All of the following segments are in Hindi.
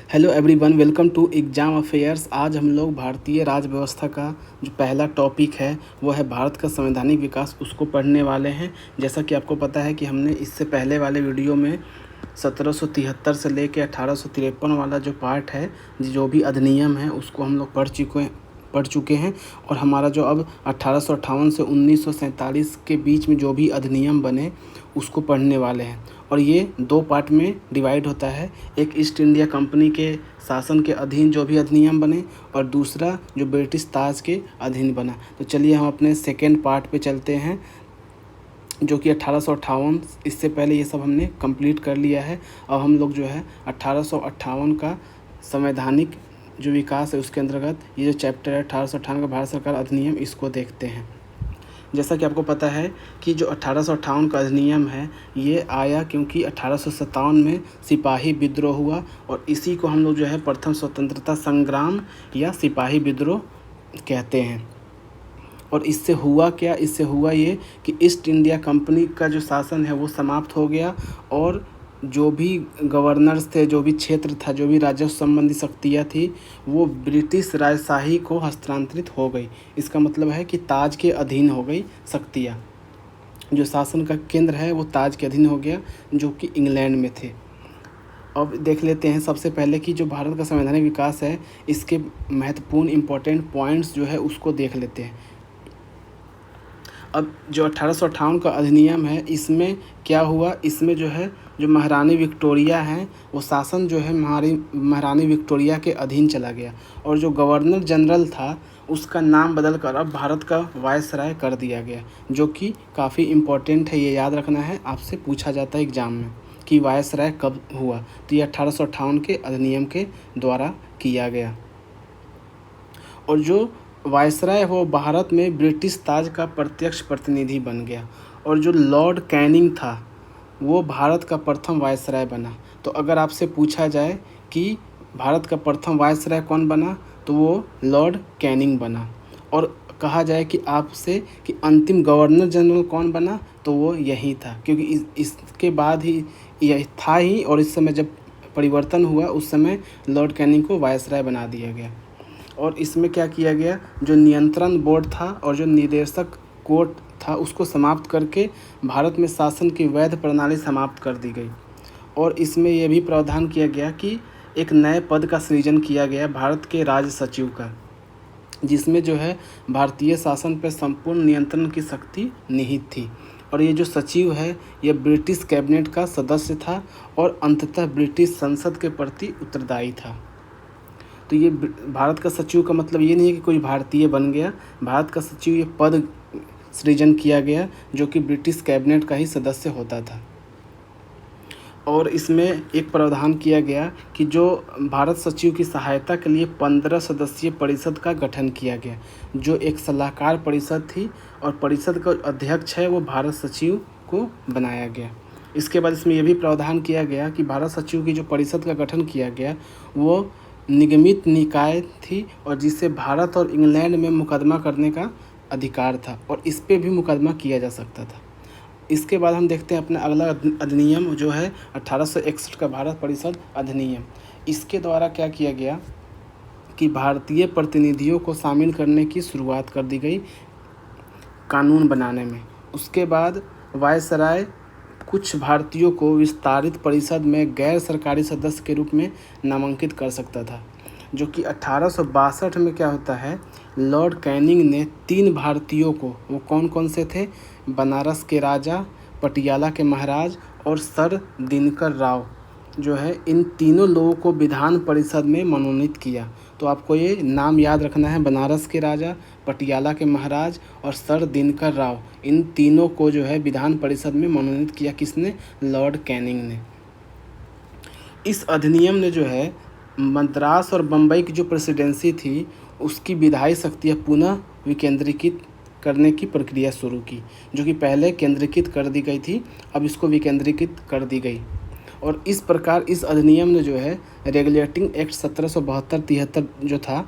Hello everyone, welcome to exam affairs. आज हम लोग भारतीय राज्य व्यवस्था का जो पहला टॉपिक है वो है भारत का संवैधानिक विकास, उसको पढ़ने वाले हैं। जैसा कि आपको पता है कि हमने इससे पहले वाले वीडियो में 1773 से लेके 1853 वाला जो पार्ट है, जो भी अधिनियम है, उसको हम लोग पढ़ चुके हैं। और हमारा जो अब 1858 से 1947 के बीच में जो भी अधिनियम बने उसको पढ़ने वाले हैं। और ये दो पार्ट में डिवाइड होता है। एक ईस्ट इंडिया कंपनी के शासन के अधीन जो भी अधिनियम बने और दूसरा जो ब्रिटिश ताज के अधीन बना। तो चलिए हम अपने सेकेंड पार्ट पे चलते हैं, जो कि 1858। इससे पहले ये सब हमने कंप्लीट कर लिया है। अब हम लोग जो है 1858 का संवैधानिक जो विकास है उसके अंतर्गत ये जो चैप्टर है 1858 का भारत सरकार अधिनियम, इसको देखते हैं। जैसा कि आपको पता है कि जो 1858 का अधिनियम है ये आया क्योंकि 1857 में सिपाही विद्रोह हुआ, और इसी को हम लोग जो है प्रथम स्वतंत्रता संग्राम या सिपाही विद्रोह कहते हैं। और इससे हुआ क्या? इससे हुआ ये कि ईस्ट इंडिया कंपनी का जो शासन है वो समाप्त हो गया, और जो भी गवर्नर्स थे, जो भी क्षेत्र था, जो भी राजस्व संबंधी शक्तियाँ थी, वो ब्रिटिश राजशाही को हस्तांतरित हो गई। इसका मतलब है कि ताज के अधीन हो गई शक्तियाँ। जो शासन का केंद्र है वो ताज के अधीन हो गया, जो कि इंग्लैंड में थे। अब देख लेते हैं सबसे पहले कि जो भारत का संवैधानिक विकास है इसके महत्वपूर्ण इम्पोर्टेंट पॉइंट्स जो है उसको देख लेते हैं। अब जो 1858 का अधिनियम है इसमें क्या हुआ? इसमें जो है जो महारानी विक्टोरिया हैं वो शासन जो है महारानी विक्टोरिया के अधीन चला गया, और जो गवर्नर जनरल था उसका नाम बदल कर अब भारत का वायसराय कर दिया गया, जो कि काफ़ी इम्पोर्टेंट है। ये याद रखना है, आपसे पूछा जाता है एग्ज़ाम में कि वायसराय कब हुआ। तो ये 1858 के अधिनियम के द्वारा किया गया। और जो वायसराय वो भारत में ब्रिटिश ताज का प्रत्यक्ष प्रतिनिधि बन गया, और जो लॉर्ड कैनिंग था वो भारत का प्रथम वायसराय बना। तो अगर आपसे पूछा जाए कि भारत का प्रथम वायसराय कौन बना, तो वो लॉर्ड कैनिंग बना। और कहा जाए कि आपसे कि अंतिम गवर्नर जनरल कौन बना, तो वो यही था, क्योंकि इसके बाद ही यह था ही, और इस समय जब परिवर्तन हुआ उस समय लॉर्ड कैनिंग को वायसराय बना दिया गया। और इसमें क्या किया गया, जो नियंत्रण बोर्ड था और जो निदेशक कोर्ट था उसको समाप्त करके भारत में शासन की वैध प्रणाली समाप्त कर दी गई। और इसमें यह भी प्रावधान किया गया कि एक नए पद का सृजन किया गया भारत के राज्य सचिव का, जिसमें जो है भारतीय शासन पर संपूर्ण नियंत्रण की शक्ति निहित थी। और ये जो सचिव है ये ब्रिटिश कैबिनेट का सदस्य था और अंततः ब्रिटिश संसद के प्रति उत्तरदायी था। तो ये भारत का सचिव का मतलब ये नहीं है कि कोई भारतीय बन गया। भारत का सचिव ये पद सृजन किया गया जो कि ब्रिटिश कैबिनेट का ही सदस्य होता था। और इसमें एक प्रावधान किया गया कि जो भारत सचिव की सहायता के लिए 15 सदस्यीय परिषद का गठन किया गया, जो एक सलाहकार परिषद थी, और परिषद का अध्यक्ष है वो भारत सचिव को बनाया गया। इसके बाद इसमें यह भी प्रावधान किया गया कि भारत सचिव की जो परिषद का गठन किया गया वो निगमित निकाय थी, और जिससे भारत और इंग्लैंड में मुकदमा करने का अधिकार था, और इस पे भी मुकदमा किया जा सकता था। इसके बाद हम देखते हैं अपना अगला अधिनियम जो है 1861 का भारत परिषद अधिनियम। इसके द्वारा क्या किया गया कि भारतीय प्रतिनिधियों को शामिल करने की शुरुआत कर दी गई कानून बनाने में। उसके बाद वायसराय कुछ भारतीयों को विस्तारित परिषद में गैर सरकारी सदस्य के रूप में नामांकित कर सकता था, जो कि 1862 में क्या होता है, लॉर्ड कैनिंग ने 3 भारतीयों को, वो कौन कौन से थे, बनारस के राजा, पटियाला के महाराज और सर दिनकर राव, जो है इन तीनों लोगों को विधान परिषद में मनोनीत किया। तो आपको ये नाम याद रखना है, बनारस के राजा, पटियाला के महाराज और सर दिनकर राव, इन तीनों को जो है विधान परिषद में मनोनीत किया। किसने? लॉर्ड कैनिंग ने। इस अधिनियम ने जो है मद्रास और बम्बई की जो प्रेसिडेंसी थी उसकी विधायी शक्तियाँ पुनः विकेंद्रीकृत करने की प्रक्रिया शुरू की, जो कि पहले केंद्रीकृत कर दी गई थी, अब इसको विकेंद्रीकृत कर दी गई। और इस प्रकार इस अधिनियम ने जो है रेगुलेटिंग एक्ट 1772-73 जो था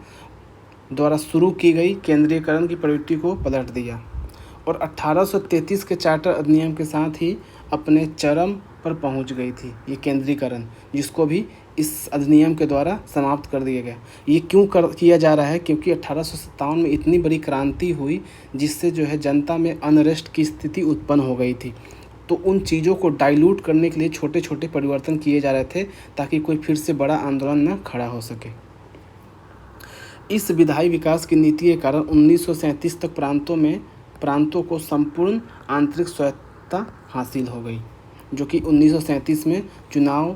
द्वारा शुरू की गई केंद्रीकरण की प्रवृत्ति को पलट दिया। और 1833 के चार्टर अधिनियम के साथ ही अपने चरम पर पहुंच गई थी ये केंद्रीकरण, जिसको भी इस अधिनियम के द्वारा समाप्त कर दिया गया। ये क्यों किया जा रहा है? क्योंकि 1857 में इतनी बड़ी क्रांति हुई जिससे जो है जनता में अनरेस्ट की स्थिति उत्पन्न हो गई थी। तो उन चीज़ों को डाइल्यूट करने के लिए छोटे छोटे परिवर्तन किए जा रहे थे ताकि कोई फिर से बड़ा आंदोलन न खड़ा हो सके। इस विधायी विकास की नीति के कारण 1937 तक प्रांतों को संपूर्ण आंतरिक स्वायत्तता हासिल हो गई, जो कि 1937 में चुनाव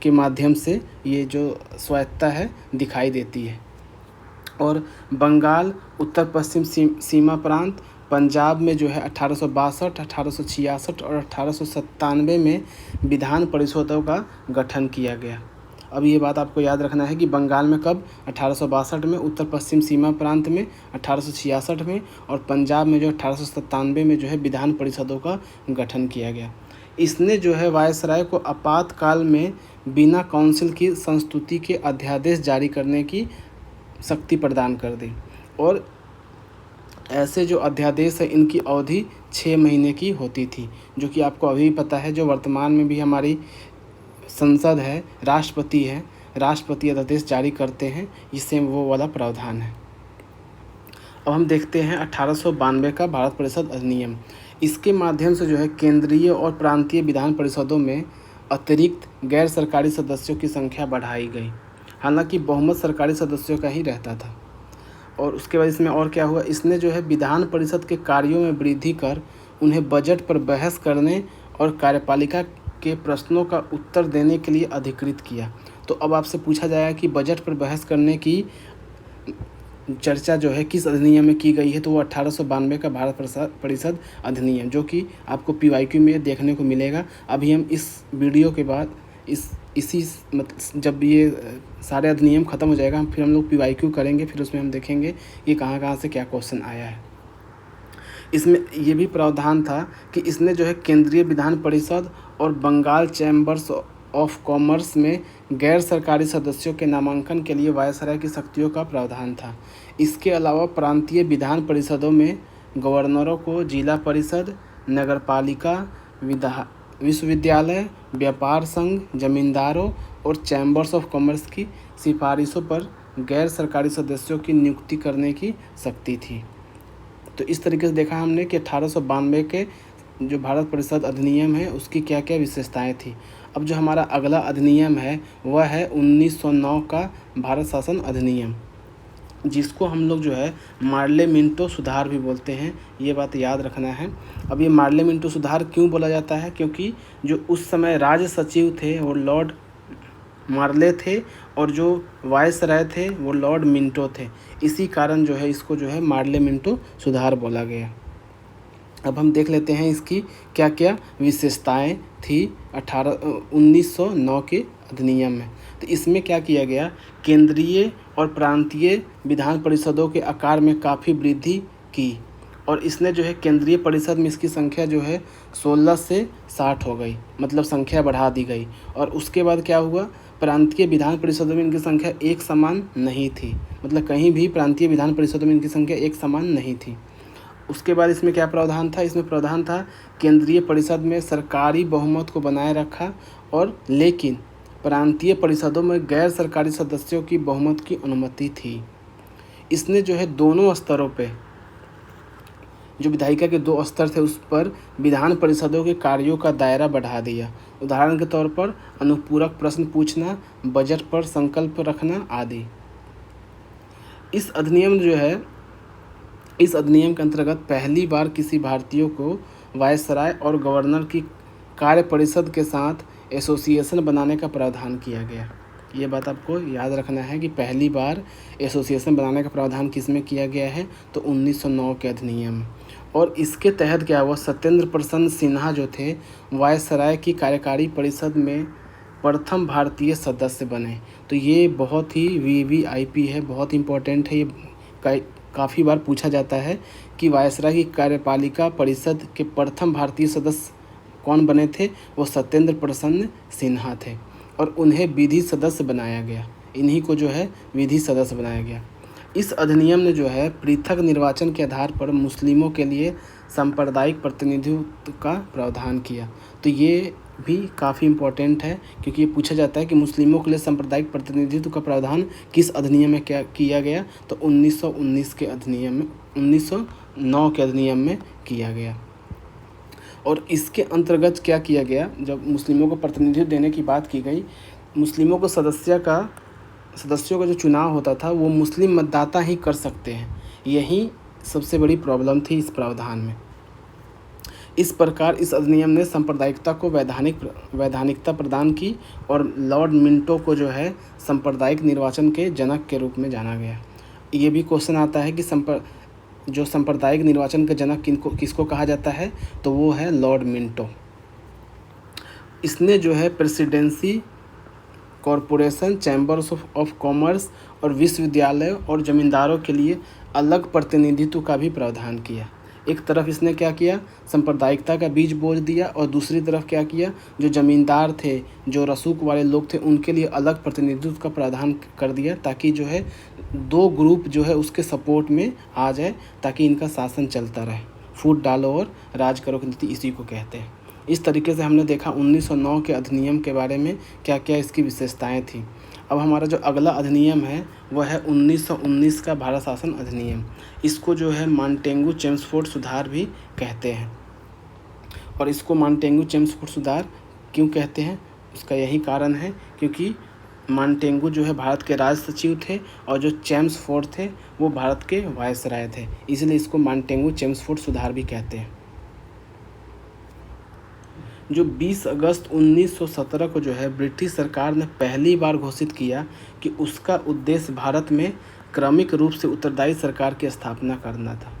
के माध्यम से ये जो स्वायत्तता है दिखाई देती है। और बंगाल, उत्तर पश्चिम सीमा प्रांत, पंजाब में जो है 1862, 1866 और 1897 में विधान परिषदों का गठन किया गया। अब ये बात आपको याद रखना है कि बंगाल में कब? 1862 में, उत्तर पश्चिम सीमा प्रांत में 1866 में और पंजाब में जो 1897 में जो है विधान परिषदों का गठन किया गया। इसने जो है वायसराय को आपातकाल में बिना काउंसिल की संस्तुति के अध्यादेश जारी करने की शक्ति प्रदान कर दी। और ऐसे जो अध्यादेश है इनकी अवधि 6 महीने की होती थी, जो कि आपको अभी पता है। जो वर्तमान में भी हमारी संसद है, राष्ट्रपति अध्यादेश जारी करते हैं, इससे वो वाला प्रावधान है। अब हम देखते हैं 1892 का भारत परिषद अधिनियम। इसके माध्यम से जो है केंद्रीय और प्रांतीय विधान परिषदों में अतिरिक्त गैर सरकारी सदस्यों की संख्या बढ़ाई गई। हालांकि बहुमत सरकारी सदस्यों का ही रहता था। और उसके बाद इसमें और क्या हुआ? इसने जो है विधान परिषद के कार्यों में वृद्धि कर उन्हें बजट पर बहस करने और कार्यपालिका के प्रश्नों का उत्तर देने के लिए अधिकृत किया। तो अब आपसे पूछा जाएगा कि बजट पर बहस करने की चर्चा जो है किस अधिनियम में की गई है? तो वो 1892 का भारत परिषद अधिनियम, जो कि आपको PYQ में देखने को मिलेगा। अभी हम इस वीडियो के बाद जब ये सारे अधिनियम ख़त्म हो जाएगा फिर हम लोग PYQ करेंगे, फिर उसमें हम देखेंगे कि कहाँ कहाँ से क्या क्वेश्चन आया है। इसमें ये भी प्रावधान था कि इसने जो है केंद्रीय विधान परिषद और बंगाल चैम्बर्स ऑफ कॉमर्स में गैर सरकारी सदस्यों के नामांकन के लिए वायसराय की शक्तियों का प्रावधान था। इसके अलावा प्रांतीय विधान परिषदों में गवर्नरों को जिला परिषद, नगरपालिका, विश्वविद्यालय, व्यापार संघ, जमींदारों और चैम्बर्स ऑफ कॉमर्स की सिफारिशों पर गैर सरकारी सदस्यों की नियुक्ति करने की शक्ति थी। तो इस तरीके से देखा हमने कि 1892 के जो भारत परिषद अधिनियम है उसकी क्या क्या विशेषताएं थी। अब जो हमारा अगला अधिनियम है वह है 1909 का भारत शासन अधिनियम, जिसको हम लोग जो है मार्ले मिंटो सुधार भी बोलते हैं। ये बात याद रखना है। अब ये मार्ले मिंटो सुधार क्यों बोला जाता है? क्योंकि जो उस समय राज्य सचिव थे वो लॉर्ड मार्ले थे और जो वायसराय थे वो लॉर्ड मिंटो थे। इसी कारण जो है इसको जो है मार्ले मिंटो सुधार बोला गया। अब हम देख लेते हैं इसकी क्या क्या विशेषताएं थी 1909 के अधिनियम में। तो इसमें क्या किया गया? केंद्रीय और प्रांतीय विधान परिषदों के आकार में काफ़ी वृद्धि की और इसने जो है केंद्रीय परिषद में इसकी संख्या जो है 16 से 60 हो गई, मतलब संख्या बढ़ा दी गई। और उसके बाद क्या हुआ? प्रांतीय विधान परिषदों में इनकी संख्या एक समान नहीं थी, मतलब कहीं भी प्रांतीय विधान परिषदों में इनकी संख्या एक समान नहीं थी। उसके बाद इसमें क्या प्रावधान था? इसमें प्रावधान था केंद्रीय परिषद में सरकारी बहुमत को बनाए रखा और लेकिन प्रांतीय परिषदों में गैर सरकारी सदस्यों की बहुमत की अनुमति थी। इसने जो है दोनों स्तरों पे, जो विधायिका के 2 स्तर थे उस पर विधान परिषदों के कार्यों का दायरा बढ़ा दिया। उदाहरण के तौर पर अनुपूरक प्रश्न पूछना, बजट पर संकल्प रखना आदि। इस अधिनियम के अंतर्गत पहली बार किसी भारतीय को वायसराय और गवर्नर की कार्य परिषद के साथ एसोसिएशन बनाने का प्रावधान किया गया। ये बात आपको याद रखना है कि पहली बार एसोसिएशन बनाने का प्रावधान किस में किया गया है? तो 1909 के अधिनियम। और इसके तहत क्या हुआ? सत्येंद्र प्रसन्न सिन्हा जो थे वायसराय की कार्यकारी परिषद में प्रथम भारतीय सदस्य बने। तो ये बहुत ही VVIP है, बहुत इम्पोर्टेंट है। ये काफ़ी बार पूछा जाता है कि वायसराय की कार्यपालिका परिषद के प्रथम भारतीय सदस्य कौन बने थे? वो सत्येंद्र प्रसन्न सिन्हा थे और उन्हें विधि सदस्य बनाया गया। इन्हीं को जो है विधि सदस्य बनाया गया। इस अधिनियम ने जो है पृथक निर्वाचन के आधार पर मुस्लिमों के लिए सांप्रदायिक प्रतिनिधित्व का प्रावधान किया। तो ये भी काफ़ी इम्पोर्टेंट है, क्योंकि ये पूछा जाता है कि मुस्लिमों के लिए सांप्रदायिक प्रतिनिधित्व का प्रावधान किस अधिनियम में क्या किया गया, तो 1919 के अधिनियम में 1909 के अधिनियम में किया गया। और इसके अंतर्गत क्या किया गया, जब मुस्लिमों को प्रतिनिधित्व देने की बात की गई, मुस्लिमों को सदस्यों का जो चुनाव होता था वो मुस्लिम मतदाता ही कर सकते हैं। यही सबसे बड़ी प्रॉब्लम थी इस प्रावधान में। इस प्रकार इस अधिनियम ने सांप्रदायिकता को वैधानिकता प्रदान की और लॉर्ड मिंटो को जो है सांप्रदायिक निर्वाचन के जनक के रूप में जाना गया। ये भी क्वेश्चन आता है कि जो सांप्रदायिक निर्वाचन का जनक किसको कहा जाता है, तो वो है लॉर्ड मिंटो। इसने जो है presidency, corporation, chambers of commerce और विश्वविद्यालय और जमींदारों के लिए अलग प्रतिनिधित्व का भी प्रावधान किया। एक तरफ इसने क्या किया, सांप्रदायिकता का बीज बोझ दिया, और दूसरी तरफ क्या किया, जो ज़मींदार थे, जो रसूख वाले लोग थे, उनके लिए अलग प्रतिनिधित्व का प्रावधान कर दिया, ताकि जो है दो ग्रुप जो है उसके सपोर्ट में आ जाए, ताकि इनका शासन चलता रहे। फूट डालो और राज करो की नीति इसी को कहते हैं। इस तरीके से हमने देखा 1909 के अधिनियम के बारे में क्या क्या इसकी विशेषताएँ थी। अब हमारा जो अगला अधिनियम है वह है 1919 का भारत शासन अधिनियम। इसको जो है मॉन्टेगू चेम्सफोर्ड सुधार भी कहते हैं। और इसको मॉन्टेगू चेम्सफोर्ड सुधार क्यों कहते हैं, उसका यही कारण है क्योंकि मॉन्टेगू जो है भारत के राज सचिव थे और जो चेम्सफोर्ड थे वो भारत के वायसराय थे, इसलिए इसको मॉन्टेगू चेम्सफोर्ड सुधार भी कहते हैं। जो 20 अगस्त 1917 को जो है ब्रिटिश सरकार ने पहली बार घोषित किया कि उसका उद्देश्य भारत में क्रमिक रूप से उत्तरदायी सरकार की स्थापना करना था,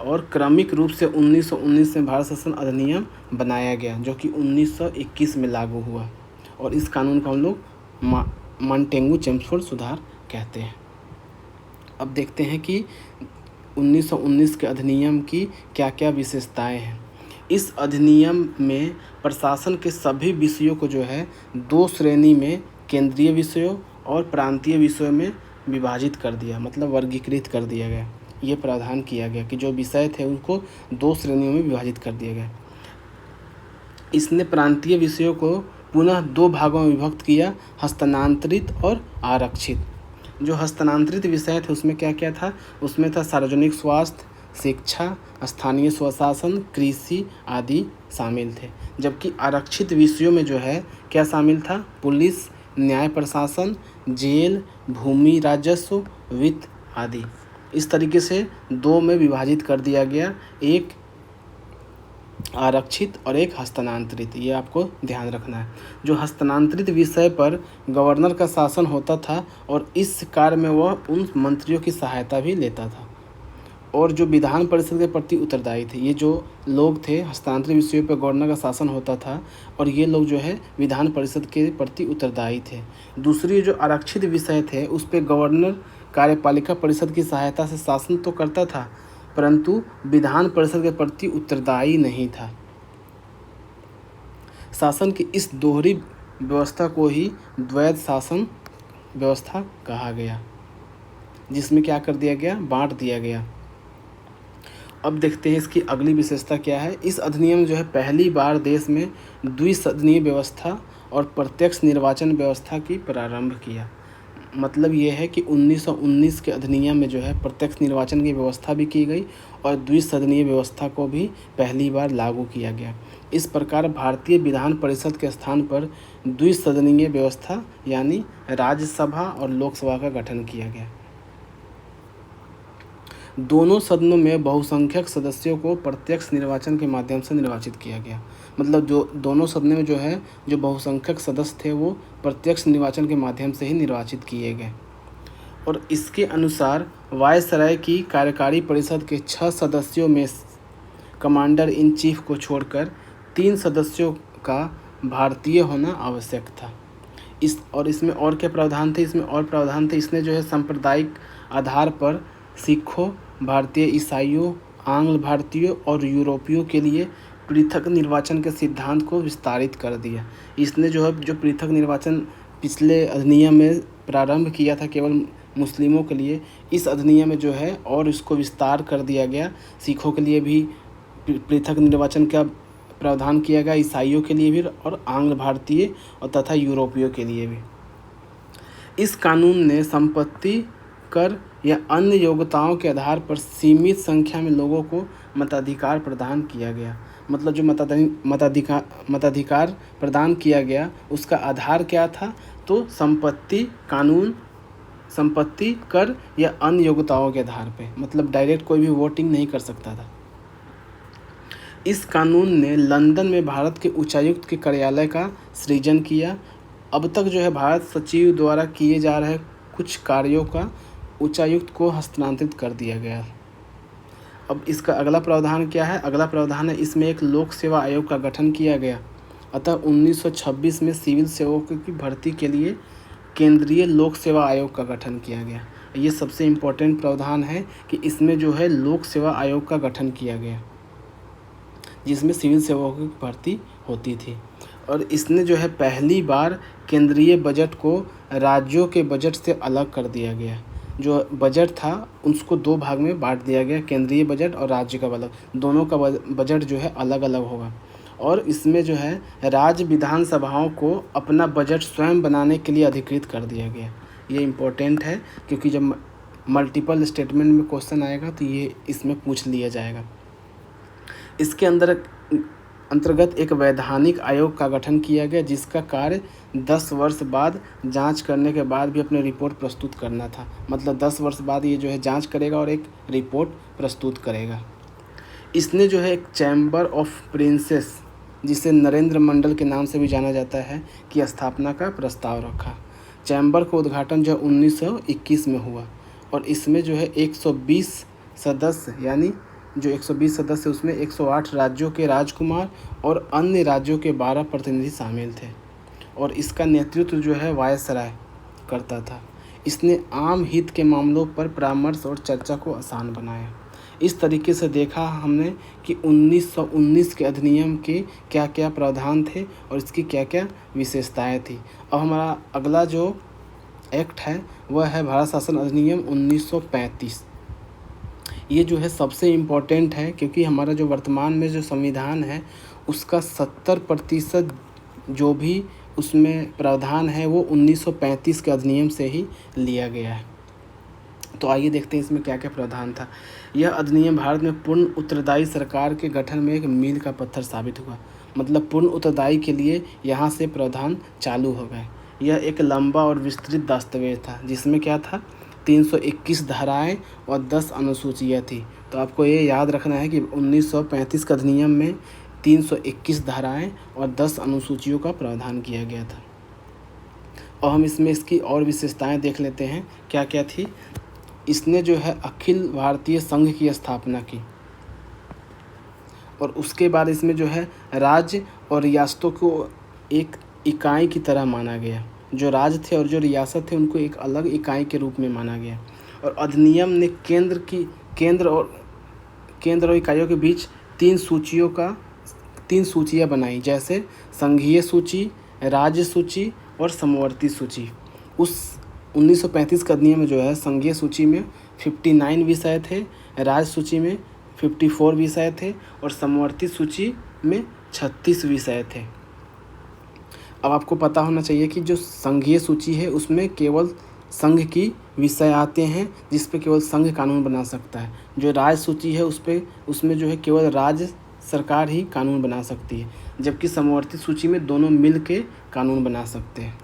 और क्रमिक रूप से 1919 में भारत शासन अधिनियम बनाया गया, जो कि 1921 में लागू हुआ, और इस कानून को हम लोग मॉन्टेगू चेम्सफोर्ड सुधार कहते हैं। अब देखते हैं कि 1919 के अधिनियम की क्या क्या विशेषताएं हैं। इस अधिनियम में प्रशासन के सभी विषयों को जो है दो श्रेणी में, केंद्रीय विषयों और प्रांतीय विषयों में विभाजित कर दिया, मतलब वर्गीकृत कर दिया गया। ये प्रावधान किया गया कि जो विषय थे उनको दो श्रेणियों में विभाजित कर दिया गया। इसने प्रांतीय विषयों को पुनः दो भागों में विभक्त किया, हस्तांतरित और आरक्षित। जो हस्तांतरित विषय थे उसमें क्या क्या था, उसमें था सार्वजनिक स्वास्थ्य, शिक्षा, स्थानीय स्वशासन, कृषि आदि शामिल थे। जबकि आरक्षित विषयों में जो है क्या शामिल था, पुलिस, न्याय प्रशासन, जेल, भूमि राजस्व, वित्त आदि। इस तरीके से दो में विभाजित कर दिया गया, एक आरक्षित और एक हस्तांतरित। ये आपको ध्यान रखना है। जो हस्तांतरित विषय पर गवर्नर का शासन होता था और इस कार्य में वह उन मंत्रियों की सहायता भी लेता था, और जो विधान परिषद के प्रति उत्तरदायी थे। ये जो लोग थे, हस्तांतरित विषयों पर गवर्नर का शासन होता था और ये लोग जो है विधान परिषद के प्रति उत्तरदायी थे। दूसरी जो आरक्षित विषय थे उस पर गवर्नर कार्यपालिका परिषद की सहायता से शासन तो करता था, परंतु विधान परिषद के प्रति उत्तरदायी नहीं था। शासन की इस दोहरी व्यवस्था को ही द्वैध शासन व्यवस्था कहा गया, जिसमें क्या कर दिया गया, बांट दिया गया। अब देखते हैं इसकी अगली विशेषता क्या है। इस अधिनियम जो है पहली बार देश में द्विसदनीय व्यवस्था और प्रत्यक्ष निर्वाचन व्यवस्था की प्रारंभ किया। मतलब ये है कि 1919 के अधिनियम में जो है प्रत्यक्ष निर्वाचन की व्यवस्था भी की गई और द्विसदनीय व्यवस्था को भी पहली बार लागू किया गया। इस प्रकार भारतीय विधान परिषद के स्थान पर द्विसदनीय व्यवस्था यानी राज्यसभा और लोकसभा का गठन किया गया। दोनों सदनों में बहुसंख्यक सदस्यों को प्रत्यक्ष निर्वाचन के माध्यम से निर्वाचित किया गया। मतलब जो दोनों सदनों में जो है जो बहुसंख्यक सदस्य थे वो प्रत्यक्ष निर्वाचन के माध्यम से ही निर्वाचित किए गए। और इसके अनुसार वायसराय की कार्यकारी परिषद के 6 सदस्यों में कमांडर इन चीफ को छोड़कर 3 सदस्यों का भारतीय होना आवश्यक था। इसमें और क्या प्रावधान थे, इसने जो है सांप्रदायिक आधार पर सिखों, भारतीय ईसाइयों, आंग्ल भारतीयों और यूरोपियों के लिए पृथक निर्वाचन के सिद्धांत को विस्तारित कर दिया। इसने जो पृथक निर्वाचन पिछले अधिनियम में प्रारंभ किया था केवल मुस्लिमों के लिए, इस अधिनियम में जो है और इसको विस्तार कर दिया गया। सिखों के लिए भी पृथक निर्वाचन का प्रावधान किया गया ईसाइयों के लिए भी और आंग्ल भारतीय और तथा यूरोपियों के लिए भी। इस कानून ने संपत्ति कर या अन्य योग्यताओं के आधार पर सीमित संख्या में लोगों को मताधिकार प्रदान किया गया। मतलब जो मताधिकार प्रदान किया गया उसका आधार क्या था, तो संपत्ति कर या अन्य योग्यताओं के आधार पे, मतलब डायरेक्ट कोई भी वोटिंग नहीं कर सकता था। इस कानून ने लंदन में भारत के उच्चायुक्त के कार्यालय का सृजन किया। अब तक जो है भारत सचिव द्वारा किए जा रहे कुछ कार्यों का उच्चायुक्त को हस्तांतरित कर दिया गया। अब इसका अगला प्रावधान क्या है? अगला प्रावधान है इसमें एक लोक सेवा आयोग का गठन किया गया। अतः 1926 में सिविल सेवकों की भर्ती के लिए केंद्रीय लोक सेवा आयोग का गठन किया गया। ये सबसे इम्पोर्टेंट प्रावधान है कि इसमें जो है लोक सेवा आयोग का गठन किया गया, जिसमें सिविल सेवकों की भर्ती होती थी। और इसने जो है पहली बार केंद्रीय बजट को राज्यों के बजट से अलग कर दिया गया। जो बजट था उसको दो भाग में बांट दिया गया, केंद्रीय बजट और राज्य का बजट, दोनों का बजट जो है अलग अलग होगा। और इसमें जो है राज्य विधानसभाओं को अपना बजट स्वयं बनाने के लिए अधिकृत कर दिया गया। ये इम्पोर्टेंट है क्योंकि जब मल्टीपल स्टेटमेंट में क्वेश्चन आएगा तो ये इसमें पूछ लिया जाएगा। इसके अंतर्गत एक वैधानिक आयोग का गठन किया गया, जिसका कार्य 10 वर्ष बाद जांच करने के बाद भी अपनी रिपोर्ट प्रस्तुत करना था। मतलब 10 वर्ष बाद ये जो है जांच करेगा और एक रिपोर्ट प्रस्तुत करेगा। इसने जो है एक चैम्बर ऑफ प्रिंसेस, जिसे नरेंद्र मंडल के नाम से भी जाना जाता है, की स्थापना का प्रस्ताव रखा। चैम्बर का उद्घाटन जो 1921 में हुआ और इसमें जो है 120 सदस्य, यानी जो 120 सदस्य उसमें 108 राज्यों के राजकुमार और अन्य राज्यों के 12 प्रतिनिधि शामिल थे। और इसका नेतृत्व जो है वायसराय करता था। इसने आम हित के मामलों पर परामर्श और चर्चा को आसान बनाया। इस तरीके से देखा हमने कि 1919 के अधिनियम के क्या क्या प्रावधान थे और इसकी क्या क्या विशेषताएं थी। अब हमारा अगला जो एक्ट है वह है भारत शासन अधिनियम 1935। ये जो है सबसे इम्पोर्टेंट है क्योंकि हमारा जो वर्तमान में जो संविधान है उसका 70% जो भी उसमें प्रावधान है वो 1935 के अधिनियम से ही लिया गया है। तो आइए देखते हैं इसमें क्या क्या प्रावधान था। यह अधिनियम भारत में पूर्ण उत्तरदायी सरकार के गठन में एक मील का पत्थर साबित हुआ। मतलब पूर्ण उत्तरदायी के लिए यहाँ से प्रावधान चालू हो गए। यह एक लंबा और विस्तृत दस्तावेज था जिसमें क्या था, 321 धाराएं और 10 अनुसूचियाँ थी। तो आपको ये याद रखना है कि 1935 के अधिनियम में 321 धाराएं और 10 अनुसूचियों का प्रावधान किया गया था। और हम इसमें इसकी और विशेषताएं देख लेते हैं क्या क्या थी। इसने जो है अखिल भारतीय संघ की स्थापना की और उसके बाद इसमें जो है राज्य और रियासतों को एक इकाई की तरह माना गया। जो राज्य थे और जो रियासत थे उनको एक अलग इकाई के रूप में माना गया। और अधिनियम ने केंद्र और इकाइयों के बीच 3 सूचियाँ बनाई, जैसे संघीय सूची, राज्य सूची और समवर्ती सूची। उस 1935 का अधिनियम में जो है संघीय सूची में 59 विषय थे, राज्य सूची में 54 विषय थे और समवर्ती सूची में 36 विषय थे। अब आपको पता होना चाहिए कि जो संघीय सूची है उसमें केवल संघ की विषय आते हैं जिस पे केवल संघ कानून बना सकता है। जो राज्य सूची है उसमें जो है केवल राज्य सरकार ही कानून बना सकती है, जबकि समवर्ती सूची में दोनों मिल के कानून बना सकते हैं।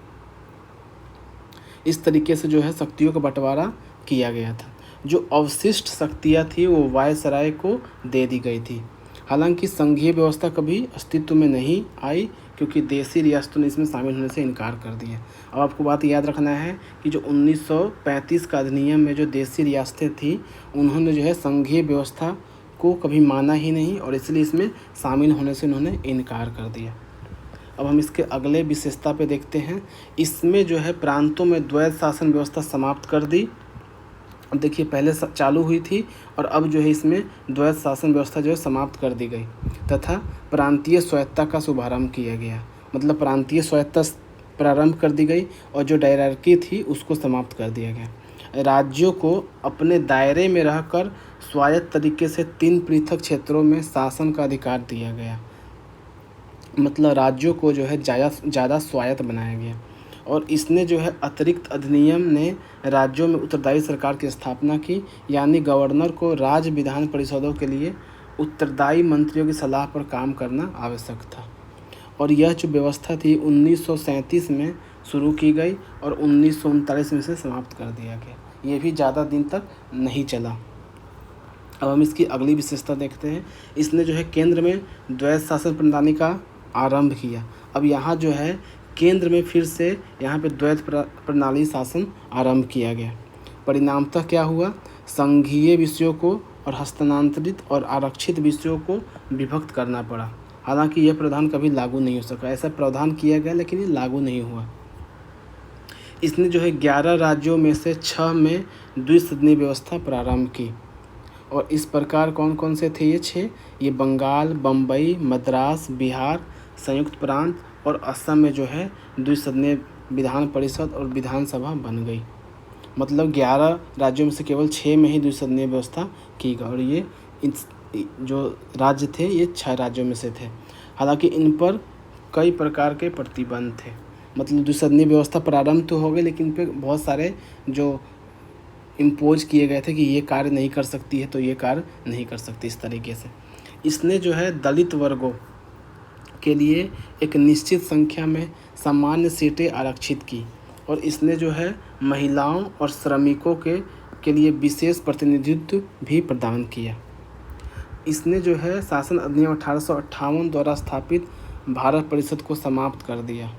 इस तरीके से जो है शक्तियों का बंटवारा किया गया था। जो अवशिष्ट शक्तियाँ थी वो वायसराय को दे दी गई थी। हालांकि संघीय व्यवस्था कभी अस्तित्व में नहीं आई क्योंकि देशी रियासतों ने इसमें शामिल होने से इनकार कर दिया। अब आपको बात याद रखना है कि जो 1935 का अधिनियम में जो देशी रियासतें थी उन्होंने जो है संघीय व्यवस्था को कभी माना ही नहीं और इसलिए इसमें शामिल होने से उन्होंने इनकार कर दिया। अब हम इसके अगले विशेषता पे देखते हैं। इसमें जो है प्रांतों में द्वैध शासन व्यवस्था समाप्त कर दी। अब देखिए पहले चालू हुई थी और अब जो है इसमें द्वैध शासन व्यवस्था जो है समाप्त कर दी गई तथा प्रांतीय स्वायत्तता का शुभारंभ किया गया। मतलब प्रांतीय स्वायत्तता प्रारंभ कर दी गई और जो डायरार्की थी उसको समाप्त कर दिया गया। राज्यों को अपने दायरे में रहकर स्वायत्त तरीके से 3 पृथक क्षेत्रों में शासन का अधिकार दिया गया। मतलब राज्यों को जो है ज़्यादा स्वायत्त बनाया गया। और इसने जो है अतिरिक्त अधिनियम ने राज्यों में उत्तरदायी सरकार की स्थापना की, यानी गवर्नर को राज्य विधान परिषदों के लिए उत्तरदायी मंत्रियों की सलाह पर काम करना आवश्यक था। और यह जो व्यवस्था थी 1937 में शुरू की गई और 1939 में से समाप्त कर दिया गया। ये भी ज़्यादा दिन तक नहीं चला। अब हम इसकी अगली विशेषता देखते हैं। इसने जो है केंद्र में द्वैध शासन प्रणाली का आरंभ किया। अब यहाँ जो है केंद्र में फिर से यहाँ पे द्वैध प्रणाली शासन आरंभ किया गया। परिणामतः क्या हुआ, संघीय विषयों को और हस्तांतरित और आरक्षित विषयों को विभक्त करना पड़ा। हालांकि यह प्रावधान कभी लागू नहीं हो सका। ऐसा प्रावधान किया गया लेकिन ये लागू नहीं हुआ। इसने जो है 11 राज्यों में से 6 में द्विसदनीय व्यवस्था प्रारंभ की। और इस प्रकार कौन कौन से थे ये 6? ये बंगाल, बम्बई, मद्रास, बिहार, संयुक्त प्रांत और असम में जो है द्विसदनीय विधान परिषद और विधानसभा बन गई। मतलब 11 राज्यों में से केवल 6 में ही द्विसदनीय व्यवस्था की गई। और ये जो राज्य थे ये 6 राज्यों में से थे। हालांकि इन पर कई प्रकार के प्रतिबंध थे। मतलब द्विसदनीय व्यवस्था प्रारंभ तो हो गई लेकिन इन पर बहुत सारे जो इम्पोज किए गए थे कि ये कार्य नहीं कर सकती है तो ये कार्य नहीं कर सकती। इस तरीके से इसने जो है दलित वर्गों के लिए एक निश्चित संख्या में सामान्य सीटें आरक्षित की। और इसने जो है महिलाओं और श्रमिकों के लिए विशेष प्रतिनिधित्व भी प्रदान किया। इसने जो है शासन अधिनियम 1858 द्वारा स्थापित भारत परिषद को समाप्त कर दिया।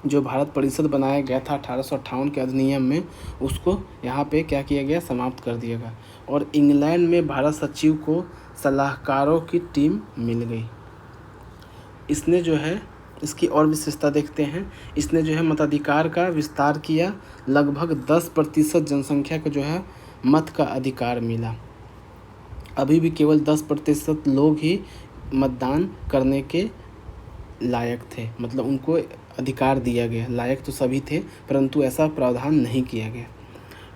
जो भारत परिषद बनाया गया था 1858 के अधिनियम में, उसको यहाँ पे क्या किया गया, समाप्त कर दिया गया। और इंग्लैंड में भारत सचिव को सलाहकारों की टीम मिल गई। इसने जो है इसकी और विशेषता देखते हैं। इसने जो है मताधिकार का विस्तार किया। लगभग 10% जनसंख्या को जो है मत का अधिकार मिला। अभी भी केवल 10% लोग ही मतदान करने के लायक थे। मतलब उनको अधिकार दिया गया। लायक तो सभी थे परंतु ऐसा प्रावधान नहीं किया गया।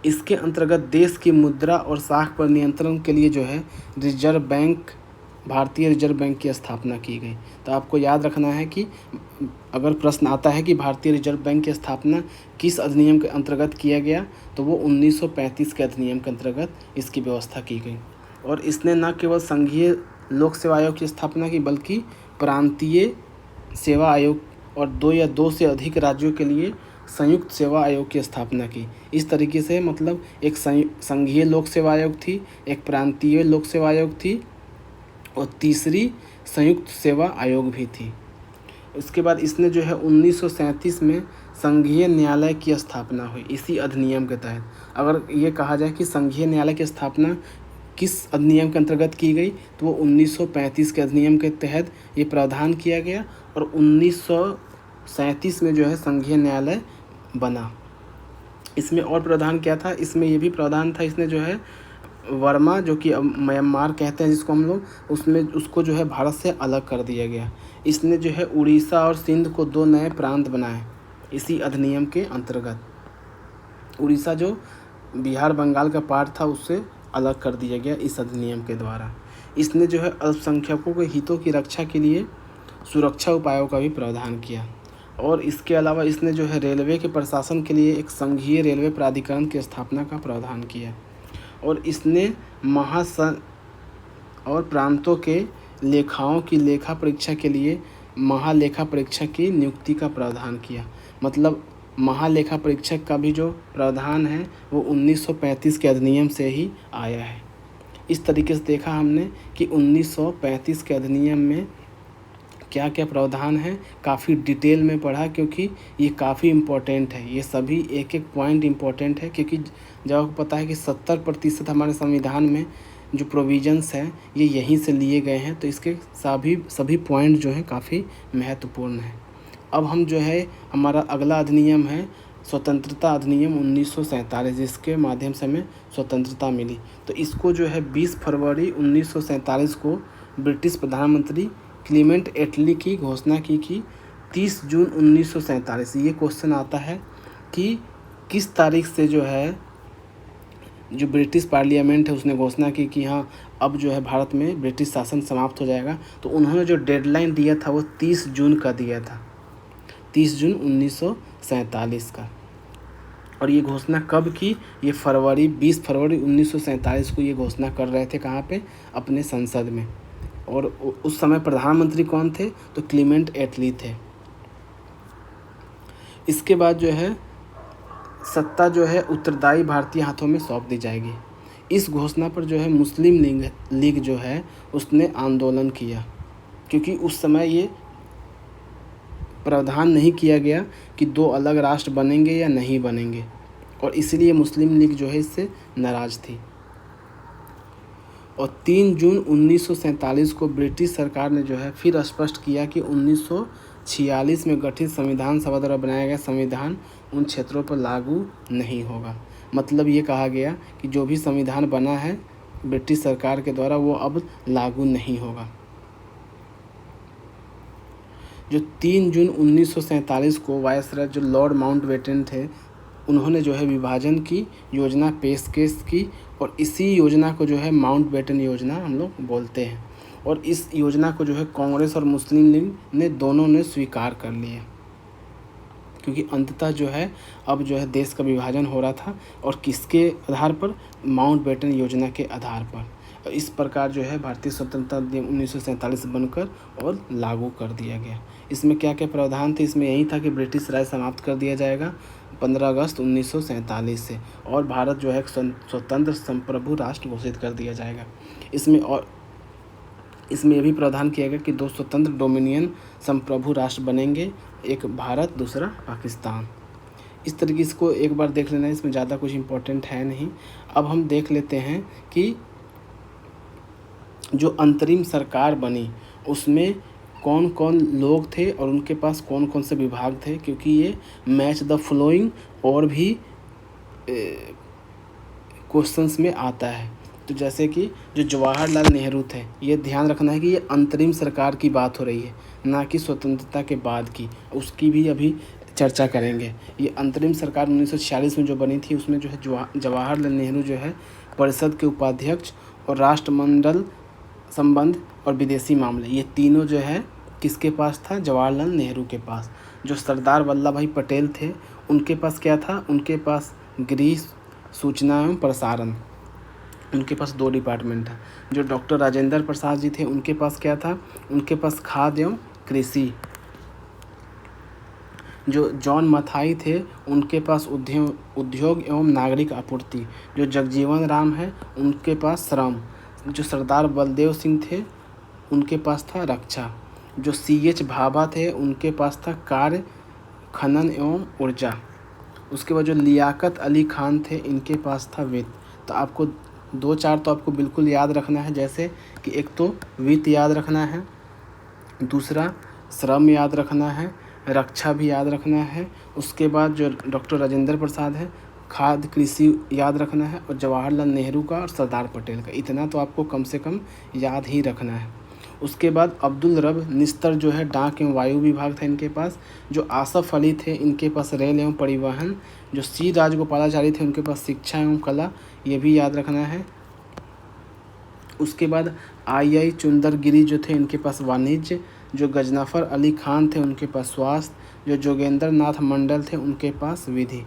इसके अंतर्गत देश की मुद्रा और साख पर नियंत्रण के लिए जो है भारतीय रिजर्व बैंक की स्थापना की गई। तो आपको याद रखना है कि अगर प्रश्न आता है कि भारतीय रिजर्व बैंक की स्थापना किस अधिनियम के अंतर्गत किया गया, तो वो 1935 के अधिनियम के अंतर्गत इसकी व्यवस्था की गई। और इसने न केवल संघीय लोक सेवा आयोग की स्थापना की बल्कि प्रांतीय सेवा आयोग और 2 या 2 से अधिक राज्यों के लिए संयुक्त सेवा आयोग की स्थापना की। इस तरीके से मतलब एक संघीय लोक सेवा आयोग थी, एक प्रांतीय लोक सेवा आयोग थी और तीसरी संयुक्त सेवा आयोग भी थी। उसके बाद इसने जो है 1937 में संघीय न्यायालय की स्थापना हुई इसी अधिनियम के तहत। अगर ये कहा जाए कि संघीय न्यायालय की स्थापना किस अधिनियम के अंतर्गत की गई, तो वो 1935 के अधिनियम के तहत ये प्रावधान किया गया। और 1937 में जो है संघीय न्यायालय बना। इसमें और प्रावधान क्या था, इसमें ये भी प्रावधान था, इसने जो है वर्मा जो कि अब म्यांमार कहते हैं जिसको हम लोग, उसमें उसको जो है भारत से अलग कर दिया गया। इसने जो है उड़ीसा और सिंध को 2 नए प्रांत बनाए इसी अधिनियम के अंतर्गत। उड़ीसा जो बिहार बंगाल का पार्ट था उससे अलग कर दिया गया इस अधिनियम के द्वारा। इसने जो है अल्पसंख्यकों के हितों की रक्षा के लिए सुरक्षा उपायों का भी प्रावधान किया। और इसके अलावा इसने जो है रेलवे के प्रशासन के लिए एक संघीय रेलवे प्राधिकरण की स्थापना का प्रावधान किया। और इसने महासंघ और प्रांतों के लेखाओं की लेखा परीक्षा के लिए महालेखा परीक्षक की नियुक्ति का प्रावधान किया। मतलब महालेखा परीक्षक का भी जो प्रावधान है वो 1935 के अधिनियम से ही आया है। इस तरीके से देखा हमने कि 1935 के अधिनियम में क्या क्या प्रावधान है, काफ़ी डिटेल में पढ़ा क्योंकि ये काफ़ी इम्पोर्टेंट है। ये सभी एक एक पॉइंट इम्पोर्टेंट है क्योंकि जब आपको पता है कि 70% हमारे संविधान में जो प्रोविजंस हैं ये यहीं से लिए गए हैं, तो इसके सभी पॉइंट जो हैं काफ़ी महत्वपूर्ण हैं। अब हम जो है हमारा अगला अधिनियम है स्वतंत्रता अधिनियम 1947, जिसके माध्यम से हमें स्वतंत्रता मिली। तो इसको जो है 20 फरवरी 1947 को ब्रिटिश प्रधानमंत्री क्लीमेंट एटली की घोषणा की कि 30 जून 1947, ये क्वेश्चन आता है कि किस तारीख से जो है जो ब्रिटिश पार्लियामेंट है उसने घोषणा की कि हाँ अब जो है भारत में ब्रिटिश शासन समाप्त हो जाएगा, तो उन्होंने जो डेडलाइन दिया था वो 30 जून का दिया था, 30 जून 1947 का। और ये घोषणा कब की? ये 20 फरवरी 1947 को ये घोषणा कर रहे थे। कहाँ पे? अपने संसद में। और उस समय प्रधानमंत्री कौन थे? तो क्लीमेंट एटली थे। इसके बाद जो है सत्ता जो है उत्तरदायी भारतीय हाथों में सौंप दी जाएगी। इस घोषणा पर जो है मुस्लिम लीग जो है उसने आंदोलन किया, क्योंकि उस समय ये प्रावधान नहीं किया गया कि 2 अलग राष्ट्र बनेंगे या नहीं बनेंगे, और इसलिए मुस्लिम लीग जो है इससे नाराज़ थी। और 3 जून 1947 को ब्रिटिश सरकार ने जो है फिर स्पष्ट किया कि 1946 में गठित संविधान सभा द्वारा बनाया गया संविधान उन क्षेत्रों पर लागू नहीं होगा। मतलब ये कहा गया कि जो भी संविधान बना है ब्रिटिश सरकार के द्वारा वो अब लागू नहीं होगा। जो 3 जून 1947 को वायसराय जो लॉर्ड माउंटबेटन थे उन्होंने जो है विभाजन की योजना पेशकश की, और इसी योजना को जो है माउंटबेटन योजना हम लोग बोलते हैं। और इस योजना को जो है कांग्रेस और मुस्लिम लीग ने दोनों ने स्वीकार कर लिया, क्योंकि अंततः जो है अब जो है देश का विभाजन हो रहा था, और किसके आधार पर? माउंटबेटन योजना के आधार पर। और इस प्रकार जो है भारतीय स्वतंत्रता दिन 1947 बनकर और लागू कर दिया गया। इसमें क्या क्या प्रावधान थे? इसमें यही था कि ब्रिटिश राज समाप्त कर दिया जाएगा 15 अगस्त 1947 से, और भारत जो है एक स्वतंत्र संप्रभु राष्ट्र घोषित कर दिया जाएगा। इसमें यह भी प्रावधान किया गया कि 2 स्वतंत्र डोमिनियन संप्रभु राष्ट्र बनेंगे, एक भारत दूसरा पाकिस्तान। इस तरीके से इसको एक बार देख लेना, इसमें ज़्यादा कुछ इम्पोर्टेंट है नहीं। अब हम देख लेते हैं कि जो अंतरिम सरकार बनी उसमें कौन कौन लोग थे और उनके पास कौन कौन से विभाग थे, क्योंकि ये मैच द फॉलोइंग और भी क्वेश्चंस में आता है। तो जैसे कि जो जवाहरलाल नेहरू थे, ये ध्यान रखना है कि ये अंतरिम सरकार की बात हो रही है, ना कि स्वतंत्रता के बाद की, उसकी भी अभी चर्चा करेंगे। ये अंतरिम सरकार 1946 में जो बनी थी उसमें जो है जवाहरलाल नेहरू जो है परिषद के उपाध्यक्ष और राष्ट्रमंडल संबंध और विदेशी मामले, ये तीनों जो है किसके पास था? जवाहरलाल नेहरू के पास। जो सरदार वल्लभ भाई पटेल थे उनके पास क्या था? उनके पास गृह, सूचना एवं प्रसारण, उनके पास 2 डिपार्टमेंट है। जो डॉक्टर राजेंद्र प्रसाद जी थे उनके पास क्या था? उनके पास खाद्य एवं कृषि। जो जॉन मथाई थे उनके पास उद्योग एवं नागरिक आपूर्ति। जो जगजीवन राम है उनके पास श्रम। जो सरदार बलदेव सिंह थे उनके पास था रक्षा। जो CH भाभा थे उनके पास था कार्य, खनन एवं ऊर्जा। उसके बाद जो लियाकत अली खान थे इनके पास था वित्त। तो आपको 2-4 तो आपको बिल्कुल याद रखना है, जैसे कि एक तो वित्त याद रखना है, दूसरा श्रम याद रखना है, रक्षा भी याद रखना है। उसके बाद जो डॉक्टर राजेंद्र प्रसाद है खाद्य कृषि याद रखना है, और जवाहरलाल नेहरू का और सरदार पटेल का, इतना तो आपको कम से कम याद ही रखना है। उसके बाद अब्दुल रब निस्तर जो है डाक एवं वायु विभाग था इनके पास। जो आसफ अली थे इनके पास रेल एवं परिवहन। जो C राजगोपालाचारी थे उनके पास शिक्षा एवं कला, ये भी याद रखना है। उसके बाद I चुंदरगिरी जो थे इनके पास वाणिज्य। जो गजनफर अली खान थे उनके पास स्वास्थ्य। जो जोगेंद्र नाथ मंडल थे उनके पास विधि।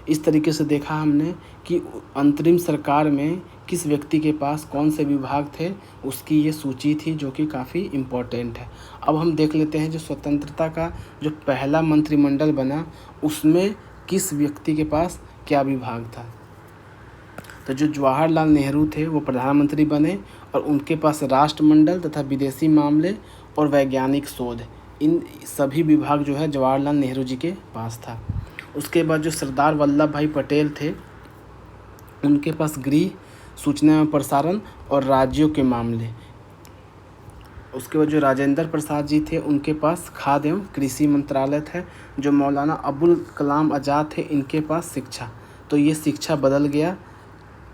इस तरीके से देखा हमने कि अंतरिम सरकार में किस व्यक्ति के पास कौन से विभाग थे, उसकी ये सूची थी जो कि काफ़ी इम्पोर्टेंट है। अब हम देख लेते हैं जो स्वतंत्रता का जो पहला मंत्रिमंडल बना उसमें किस व्यक्ति के पास क्या विभाग था। तो जो जवाहरलाल नेहरू थे वो प्रधानमंत्री बने, और उनके पास राष्ट्रमंडल तथा विदेशी मामले और वैज्ञानिक शोध, इन सभी विभाग जो है जवाहरलाल नेहरू जी के पास था। उसके बाद जो सरदार वल्लभ भाई पटेल थे उनके पास गृह, सूचना एवं प्रसारण और राज्यों के मामले। उसके बाद जो राजेंद्र प्रसाद जी थे उनके पास खाद्य एवं कृषि मंत्रालय था। जो मौलाना अबुल कलाम आज़ाद थे इनके पास शिक्षा। तो ये शिक्षा बदल गया।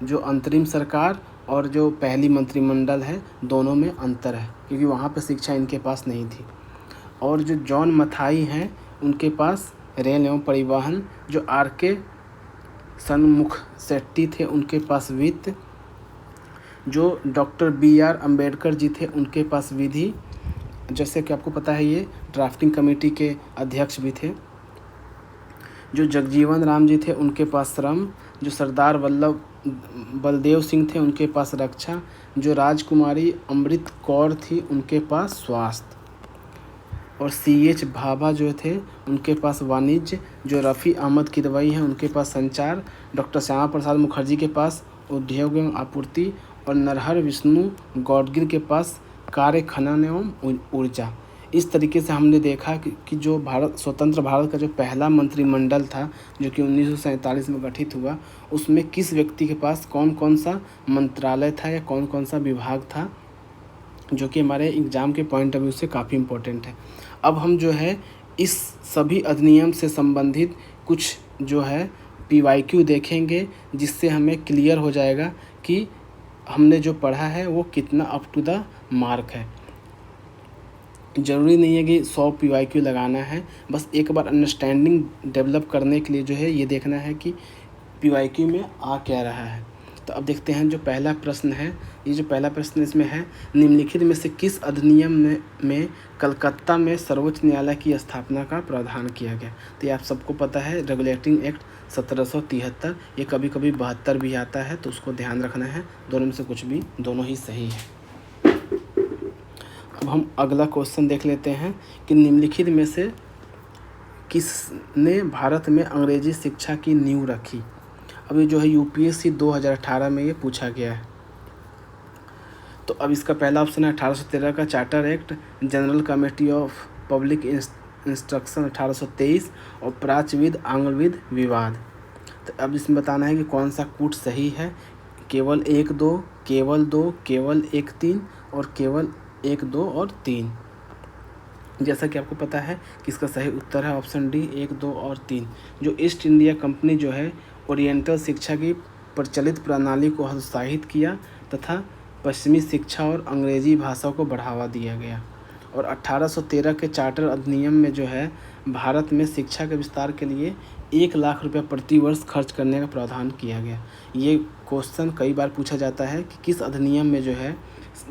जो अंतरिम सरकार और जो पहली मंत्रिमंडल है दोनों में अंतर है, क्योंकि वहाँ पर शिक्षा इनके पास नहीं थी। और जो जॉन मथाई हैं उनके पास रेल एवं परिवहन। जो RK सन्मुख शेट्टी थे उनके पास वित्त, जो डॉक्टर BR अम्बेडकर जी थे उनके पास विधि, जैसे कि आपको पता है ये ड्राफ्टिंग कमेटी के अध्यक्ष भी थे, जो जगजीवन राम जी थे उनके पास श्रम, जो सरदार बलदेव सिंह थे उनके पास रक्षा, जो राजकुमारी अमृत कौर थी उनके पास स्वास्थ्य, और CH भाभा जो थे उनके पास वाणिज्य, जो रफ़ी अहमद किदवई हैं उनके पास संचार, डॉक्टर श्यामा प्रसाद मुखर्जी के पास उद्योग एवं आपूर्ति, और नरहर विष्णु गौडगिल के पास कार्य खनन एवं ऊर्जा। इस तरीके से हमने देखा कि जो स्वतंत्र भारत का जो पहला मंत्रिमंडल था जो कि 1947 में गठित हुआ, उसमें किस व्यक्ति के पास कौन कौन सा मंत्रालय था या कौन कौन सा विभाग था, जो कि हमारे एग्ज़ाम के पॉइंट ऑफ व्यू से काफ़ी इम्पोर्टेंट है। अब हम जो है इस सभी अधिनियम से संबंधित कुछ जो है PYQ देखेंगे, जिससे हमें क्लियर हो जाएगा कि हमने जो पढ़ा है वो कितना अप टू द मार्क है। ज़रूरी नहीं है कि 100 PYQ लगाना है, बस एक बार अंडरस्टैंडिंग डेवलप करने के लिए जो है ये देखना है कि PYQ में आ क्या रहा है। तो अब देखते हैं जो पहला प्रश्न है, ये जो पहला प्रश्न इसमें है, निम्नलिखित में से किस अधिनियम में कलकत्ता में सर्वोच्च न्यायालय की स्थापना का प्रावधान किया गया। तो ये आप सबको पता है, रेगुलेटिंग एक्ट 1773, ये कभी कभी 72 भी आता है, तो उसको ध्यान रखना है, दोनों में से कुछ भी, दोनों ही सही है। अब हम अगला क्वेश्चन देख लेते हैं कि निम्नलिखित में से किसने भारत में अंग्रेजी शिक्षा की नींव रखी। अभी जो है UPSC 2018 में ये पूछा गया है। तो अब इसका पहला ऑप्शन है 1813 का charter act, general committee of public instruction 1823, और प्राच्यविद आंग्लविद विवाद। तो अब इसमें बताना है कि कौन सा कूट सही है, केवल 1, 2, केवल 2, केवल 1, 3 और केवल 1, 2 और 3। जैसा कि आपको पता है कि इसका सही उत्तर है ऑप्शन डी, 1, 2 और 3। जो ईस्ट इंडिया कंपनी जो है ओरिएंटल शिक्षा की प्रचलित प्रणाली को हतोत्साहित किया तथा पश्चिमी शिक्षा और अंग्रेजी भाषा को बढ़ावा दिया गया। और 1813 के चार्टर अधिनियम में जो है भारत में शिक्षा के विस्तार के लिए 1 लाख रुपये प्रति वर्ष खर्च करने का प्रावधान किया गया। ये क्वेश्चन कई बार पूछा जाता है कि किस अधिनियम में जो है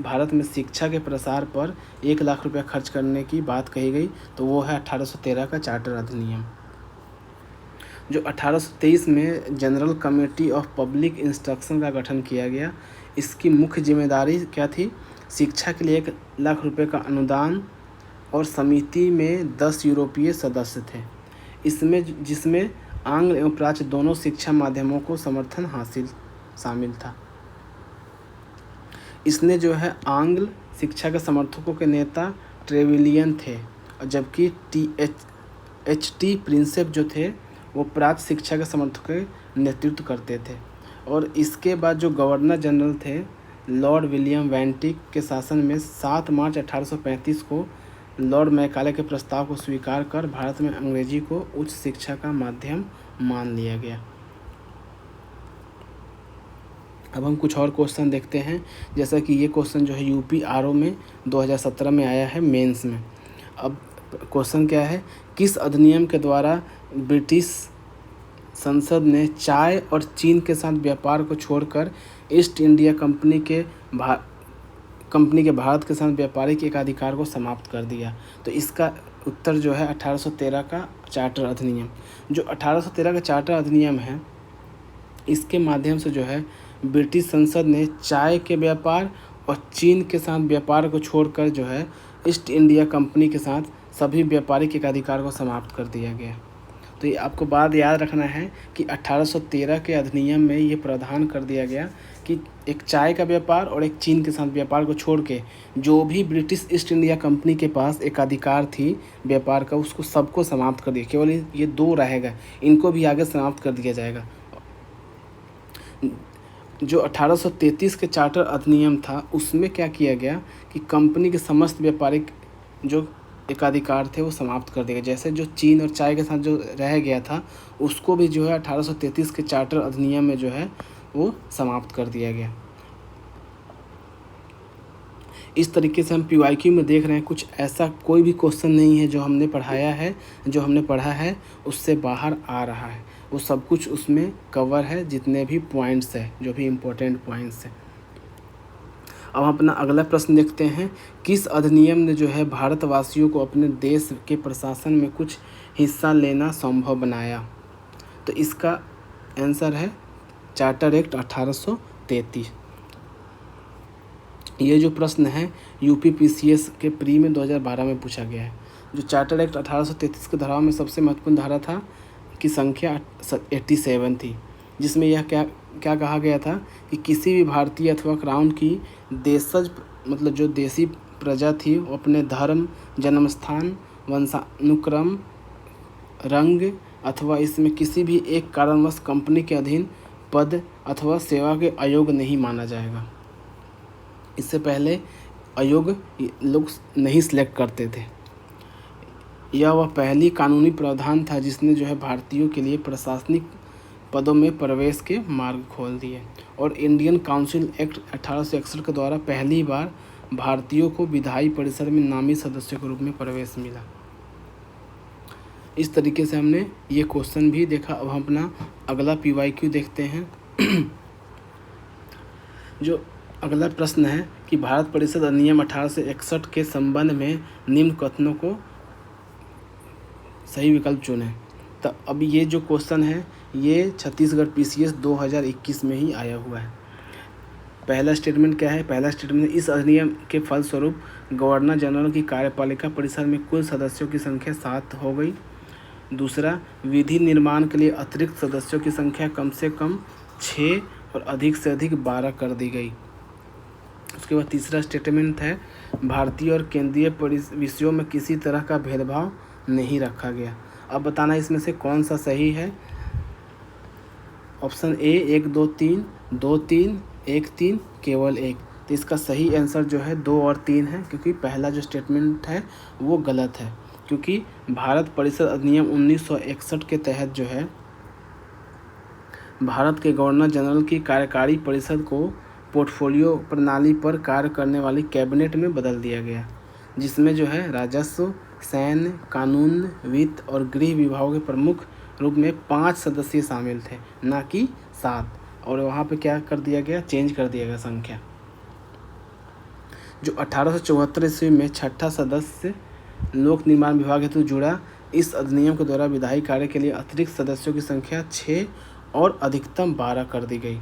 भारत में शिक्षा के प्रसार पर 1 लाख रुपये खर्च करने की बात कही गई, तो वो है 1813 का चार्टर अधिनियम। जो 1823 में general committee of public instruction का गठन किया गया, इसकी मुख्य जिम्मेदारी क्या थी, शिक्षा के लिए 1 लाख रुपये का अनुदान, और समिति में 10 यूरोपीय सदस्य थे, इसमें जिसमें आंग्ल एवं प्राच्य दोनों शिक्षा माध्यमों को समर्थन हासिल शामिल था। इसने जो है आंग्ल शिक्षा के समर्थकों के नेता ट्रेविलियन थे, जबकि HT प्रिंसेप जो थे वो प्राच्य शिक्षा के समर्थकों के नेतृत्व करते थे। और इसके बाद जो गवर्नर जनरल थे लॉर्ड विलियम वेंटिक के शासन में 7 मार्च 1835 को लॉर्ड मैकाले के प्रस्ताव को स्वीकार कर भारत में अंग्रेजी को उच्च शिक्षा का माध्यम मान लिया गया। अब हम कुछ और क्वेश्चन देखते हैं, जैसा कि ये क्वेश्चन जो है UP RO में 2017 में आया है मेंस में। अब क्वेश्चन क्या है, किस अधिनियम के द्वारा ब्रिटिश संसद ने चाय और चीन के साथ व्यापार को छोड़कर ईस्ट इंडिया कंपनी के भारत के साथ व्यापारिक एकाधिकार को समाप्त कर दिया। तो इसका उत्तर जो है 1813 का चार्टर अधिनियम। जो 1813 का चार्टर अधिनियम है, इसके माध्यम से जो है ब्रिटिश संसद ने चाय के व्यापार और चीन के साथ व्यापार को छोड़कर जो है ईस्ट इंडिया कंपनी के साथ सभी व्यापारिक एकाधिकार को समाप्त कर दिया गया। तो ये आपको बात याद रखना है कि 1813 के अधिनियम में ये प्रावधान कर दिया गया कि एक चाय का व्यापार और एक चीन के साथ व्यापार को छोड़ के जो भी ब्रिटिश ईस्ट इंडिया कंपनी के पास एकाधिकार थी व्यापार का, उसको सबको समाप्त कर दिया। केवल ये 2 रहेगा, इनको भी आगे समाप्त कर दिया जाएगा। जो 1833 के चार्टर अधिनियम था, उसमें क्या किया गया कि कंपनी के समस्त व्यापारिक जो एकाधिकार थे वो समाप्त कर दिए गए। जैसे जो चीन और चाय के साथ जो रह गया था, उसको भी जो है 1833 के चार्टर अधिनियम में जो है वो समाप्त कर दिया गया। इस तरीके से हम PYQ में देख रहे हैं, कुछ ऐसा कोई भी क्वेश्चन नहीं है जो हमने पढ़ा है उससे बाहर आ रहा है। वो सब कुछ उसमें कवर है, जितने भी पॉइंट्स हैं, जो भी इम्पोर्टेंट पॉइंट्स हैं। अब हम अपना अगला प्रश्न देखते हैं, किस अधिनियम ने जो है भारतवासियों को अपने देश के प्रशासन में कुछ हिस्सा लेना संभव बनाया? तो इसका आंसर है चार्टर एक्ट 1833। ये जो प्रश्न है यूपीपीसीएस के प्री में 2012 में पूछा गया है। जो चार्टर एक्ट 1833 की धाराओं में सबसे महत्वपूर्ण धारा था की संख्या 87 थी, जिसमें यह क्या कहा गया था कि किसी भी भारतीय अथवा क्राउन की देशज मतलब जो देसी प्रजा थी वो अपने धर्म, जन्मस्थान, वंशानुक्रम, रंग अथवा इसमें किसी भी एक कारणवश कंपनी के अधीन पद अथवा सेवा के अयोग्य नहीं माना जाएगा। इससे पहले अयोग्य लोग नहीं सिलेक्ट करते थे। यह वह पहली कानूनी प्रावधान था जिसने जो है भारतीयों के लिए प्रशासनिक पदों में प्रवेश के मार्ग खोल दिए। और इंडियन काउंसिल एक्ट 1861 के द्वारा पहली बार भारतीयों को विधायी परिषद में नामित सदस्यों के रूप में प्रवेश मिला। इस तरीके से हमने ये क्वेश्चन भी देखा। अब हम अपना अगला PYQ देखते हैं। जो अगला प्रश्न है कि भारत परिषद अधिनियम 1861 के संबंध में निम्न कथनों को सही विकल्प चुनें। तो अब ये जो क्वेश्चन है ये छत्तीसगढ़ PCS 2021 में ही आया हुआ है। पहला स्टेटमेंट क्या है? पहला स्टेटमेंट, इस अधिनियम के फलस्वरूप गवर्नर जनरल की कार्यपालिका परिषद में कुल सदस्यों की संख्या 7 हो गई। दूसरा, विधि निर्माण के लिए अतिरिक्त सदस्यों की संख्या कम से कम 6 और अधिक से अधिक 12 कर दी गई। उसके बाद तीसरा स्टेटमेंट है, भारतीय और केंद्रीय विषयों में किसी तरह का भेदभाव नहीं रखा गया। अब बताना इसमें से कौन सा सही है। ऑप्शन ए 1 2 3, 2 3, 1 3, केवल 1। तो इसका सही आंसर जो है 2 और 3 है, क्योंकि पहला जो स्टेटमेंट है वो गलत है। क्योंकि भारत परिषद अधिनियम 1961 के तहत जो है भारत के गवर्नर जनरल की कार्यकारी परिषद को पोर्टफोलियो प्रणाली पर कार्य करने वाली कैबिनेट में बदल दिया गया, जिसमें जो है राजस्व, सैन्य, कानून, वित्त और गृह विभागों के प्रमुख रूप में 5 सदस्य शामिल थे, ना कि 7। और वहाँ पे क्या कर दिया गया? चेंज कर दिया गया संख्या। जो 1874 ईस्वी में 6ठा सदस्य लोक निर्माण विभाग हेतु जुड़ा, इस अधिनियम के द्वारा विधायी कार्य के लिए अतिरिक्त सदस्यों की संख्या 6 और अधिकतम 12 कर दी गई,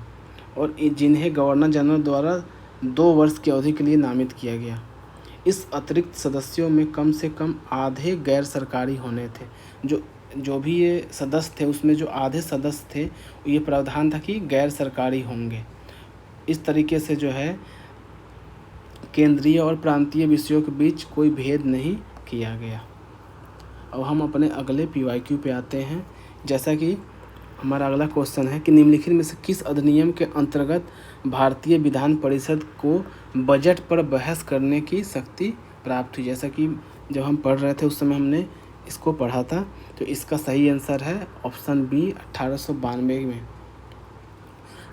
और जिन्हें गवर्नर जनरल द्वारा 2 वर्ष की अवधि के लिए नामित किया गया। इस अतिरिक्त सदस्यों में कम से कम आधे गैर सरकारी होने थे। जो भी ये सदस्य थे उसमें जो आधे सदस्य थे ये प्रावधान था कि गैर सरकारी होंगे। इस तरीके से जो है केंद्रीय और प्रांतीय विषयों के बीच कोई भेद नहीं किया गया। अब हम अपने अगले PYQ पे आते हैं। जैसा कि हमारा अगला क्वेश्चन है कि निम्नलिखित में से किस अधिनियम के अंतर्गत भारतीय विधान परिषद को बजट पर बहस करने की शक्ति प्राप्त हुई? जैसा कि जब हम पढ़ रहे थे उस समय हमने इसको पढ़ा था। तो इसका सही आंसर है ऑप्शन बी 1892 में।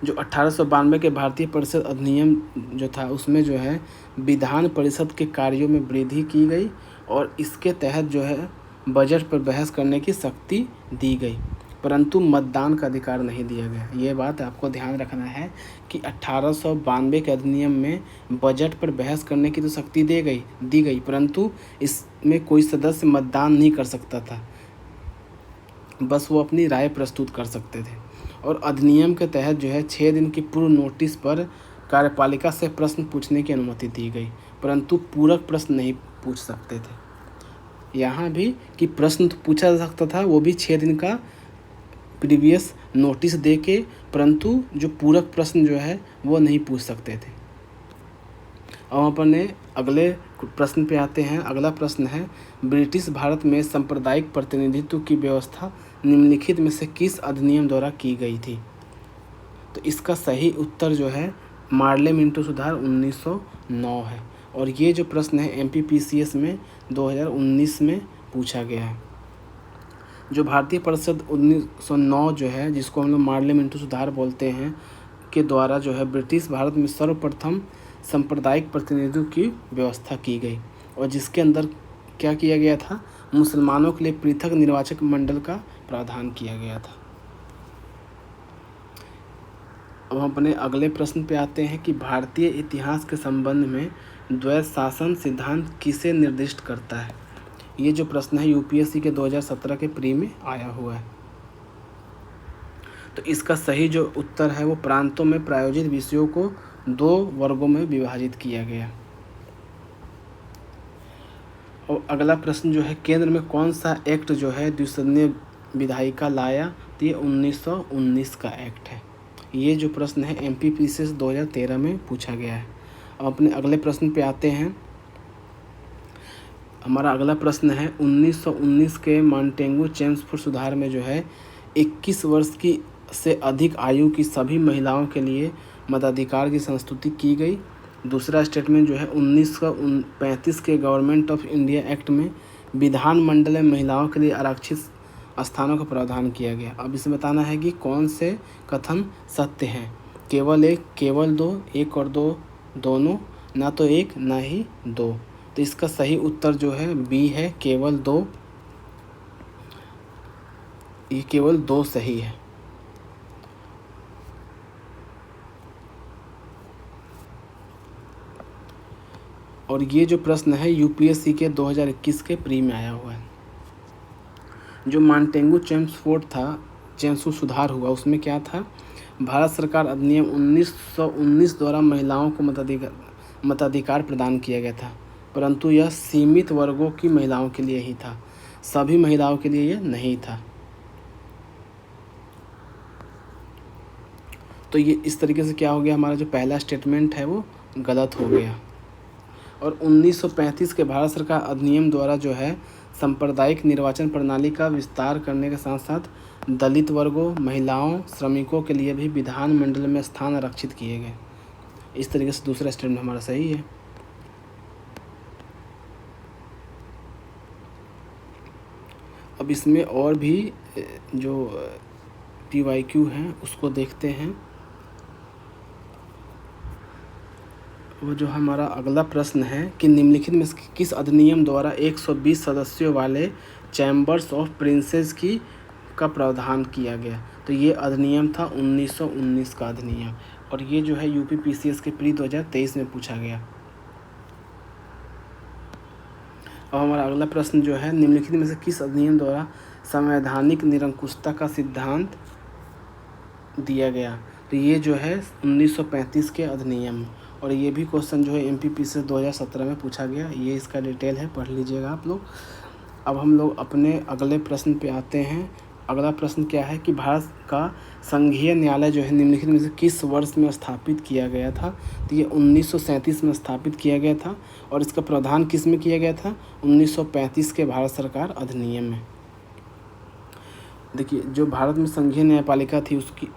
जो 1892 के भारतीय परिषद अधिनियम जो था उसमें जो है विधान परिषद के कार्यों में वृद्धि की गई और इसके तहत जो है बजट पर बहस करने की शक्ति दी गई, परंतु मतदान का अधिकार नहीं दिया गया। ये बात आपको ध्यान रखना है कि 1892 के अधिनियम में बजट पर बहस करने की तो शक्ति दी गई, परंतु इसमें कोई सदस्य मतदान नहीं कर सकता था, बस वो अपनी राय प्रस्तुत कर सकते थे। और अधिनियम के तहत जो है 6 दिन की पूर्व नोटिस पर कार्यपालिका से प्रश्न पूछने की अनुमति दी गई, परंतु पूरक प्रश्न नहीं पूछ सकते थे। यहाँ भी कि प्रश्न तो पूछा जा सकता था, वो भी 6 दिन का प्रीवियस नोटिस दे के, परंतु जो पूरक प्रश्न जो है वो नहीं पूछ सकते थे। अब अपने अगले प्रश्न पे आते हैं। अगला प्रश्न है, ब्रिटिश भारत में सांप्रदायिक प्रतिनिधित्व की व्यवस्था निम्नलिखित में से किस अधिनियम द्वारा की गई थी? तो इसका सही उत्तर जो है मार्ले मिंटो सुधार 1909 है। और ये जो प्रश्न है MPPCS में 2019 में पूछा गया है। जो भारतीय परिषद 1909 जो है, जिसको हम लोग मार्ले मिंटो सुधार बोलते हैं, के द्वारा जो है ब्रिटिश भारत में सर्वप्रथम सांप्रदायिक प्रतिनिधित्व की व्यवस्था की गई, और जिसके अंदर क्या किया गया था, मुसलमानों के लिए पृथक निर्वाचक मंडल का प्रावधान किया गया था। अब हम अपने अगले प्रश्न पे आते हैं कि भारतीय इतिहास के संबंध में द्वैध शासन सिद्धांत किसे निर्दिष्ट करता है। ये जो प्रश्न है यूपीएससी के 2017 के प्री में आया हुआ है। तो इसका सही जो उत्तर है वो प्रांतों में प्रायोजित विषयों को 2 वर्गों में विभाजित किया गया। और अगला प्रश्न जो है केंद्र में कौन सा एक्ट जो है द्विसदनीय विधायिका लाया, तो ये 1919 का एक्ट है। ये जो प्रश्न है एमपीपीसीएस 2013 में पूछा गया है। अब अपने अगले प्रश्न पे आते हैं। हमारा अगला प्रश्न है 1919 के मॉन्टेगू चेम्सफोर्ड सुधार में जो है 21 वर्ष की से अधिक आयु की सभी महिलाओं के लिए मताधिकार की संस्तुति की गई। दूसरा स्टेटमेंट जो है 1935 के गवर्नमेंट ऑफ इंडिया एक्ट में विधानमंडल में महिलाओं के लिए आरक्षित स्थानों का प्रावधान किया गया। अब इसमें बताना है कि कौन से कथन सत्य हैं। केवल एक, केवल दो, एक और दो दोनों, ना तो एक ना ही दो। तो इसका सही उत्तर जो है बी है, केवल दो। ये केवल दो सही है। और ये जो प्रश्न है यूपीएससी के 2021 के प्री में आया हुआ है। जो मॉन्टेगू चेम्सफोर्ड सुधार हुआ उसमें क्या था, भारत सरकार अधिनियम 1919 द्वारा महिलाओं को मताधिकार प्रदान किया गया था, परंतु यह सीमित वर्गों की महिलाओं के लिए ही था, सभी महिलाओं के लिए यह नहीं था। तो ये इस तरीके से क्या हो गया, हमारा जो पहला स्टेटमेंट है वो गलत हो गया। और 1935 के भारत सरकार अधिनियम द्वारा जो है सांप्रदायिक निर्वाचन प्रणाली का विस्तार करने के साथ साथ दलित वर्गों, महिलाओं, श्रमिकों के लिए भी विधानमंडल में स्थान आरक्षित किए गए। इस तरीके से दूसरा स्टेटमेंट हमारा सही है। अब इसमें और भी जो PYQ हैं उसको देखते हैं। वो जो हमारा अगला प्रश्न है कि निम्नलिखित में किस अधिनियम द्वारा 120 सदस्यों वाले चैम्बर्स ऑफ प्रिंसेस का प्रावधान किया गया। तो ये अधिनियम था 1919 का अधिनियम, और ये जो है यूपीपीसीएस के प्री 2023 में पूछा गया। अब हमारा अगला प्रश्न जो है निम्नलिखित में से किस अधिनियम द्वारा संवैधानिक निरंकुशता का सिद्धांत दिया गया। तो ये जो है 1935 के अधिनियम, और ये भी क्वेश्चन जो है एमपीपीसीएस 2017 में पूछा गया। ये इसका डिटेल है, पढ़ लीजिएगा आप लोग। अब हम लोग अपने अगले प्रश्न पे आते हैं। अगला प्रश्न क्या है कि भारत का संघीय न्यायालय जो है निम्नलिखित में से किस वर्ष में स्थापित किया गया था। तो ये 1937 में स्थापित किया गया था, और इसका प्रावधान किस में किया गया था, 1935 के भारत सरकार अधिनियम में। देखिए, जो भारत में संघीय न्यायपालिका थी उसकी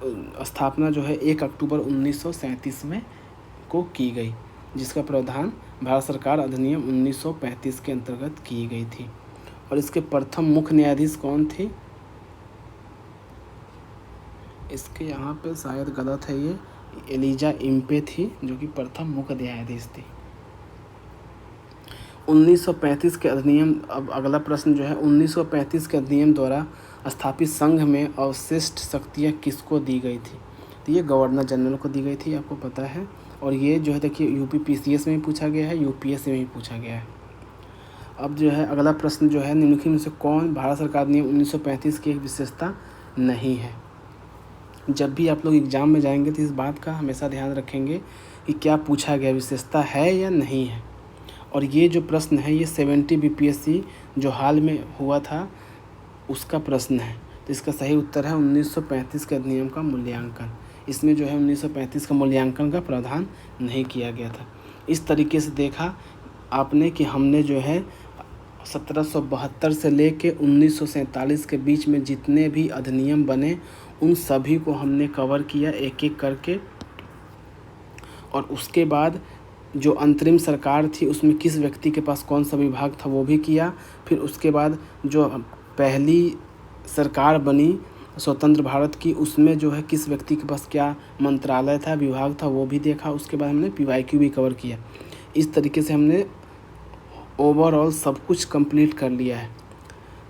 स्थापना जो है 1 अक्टूबर 1937 में को की गई, जिसका प्रावधान भारत सरकार अधिनियम 1935 के अंतर्गत की गई थी। और इसके प्रथम मुख्य न्यायाधीश कौन थे, इसके यहाँ पे शायद गलत है, ये एलिजा इम्पे थी जो कि प्रथम मुख्य न्यायाधीश थी। 1935 के अधिनियम। अब अगला प्रश्न जो है 1935 के अधिनियम द्वारा स्थापित संघ में अवशिष्ट शक्तियाँ किसको दी गई थी। तो ये गवर्नर जनरल को दी गई थी, आपको पता है। और ये जो है देखिए यूपीपीसीएस में भी पूछा गया है, यूपीएससी में भी पूछा गया है। अब जो है अगला प्रश्न जो है निम्नलिखित में से कौन भारत सरकार अधिनियम 1935 की एक विशेषता नहीं है। जब भी आप लोग एग्ज़ाम में जाएंगे तो इस बात का हमेशा ध्यान रखेंगे कि क्या पूछा गया, विशेषता है या नहीं है। और ये जो प्रश्न है ये 70 बीपीएससी जो हाल में हुआ था उसका प्रश्न है। तो इसका सही उत्तर है 1935 के अधिनियम का मूल्यांकन। इसमें जो है 1935 का मूल्यांकन का प्रावधान नहीं किया गया था। इस तरीके से देखा आपने कि हमने जो है 1772 से लेके 1947 के बीच में जितने भी अधिनियम बने उन सभी को हमने कवर किया एक एक करके। और उसके बाद जो अंतरिम सरकार थी उसमें किस व्यक्ति के पास कौन सा विभाग था वो भी किया। फिर उसके बाद जो पहली सरकार बनी स्वतंत्र भारत की उसमें जो है किस व्यक्ति के पास क्या मंत्रालय था, विभाग था, वो भी देखा। उसके बाद हमने PYQ भी कवर किया। इस तरीके से हमने ओवरऑल सब कुछ कंप्लीट कर लिया है।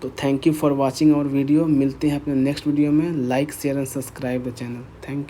तो thank you for watching our video. मिलते हैं अपने नेक्स्ट वीडियो में। Like, share and subscribe the channel. Thank you.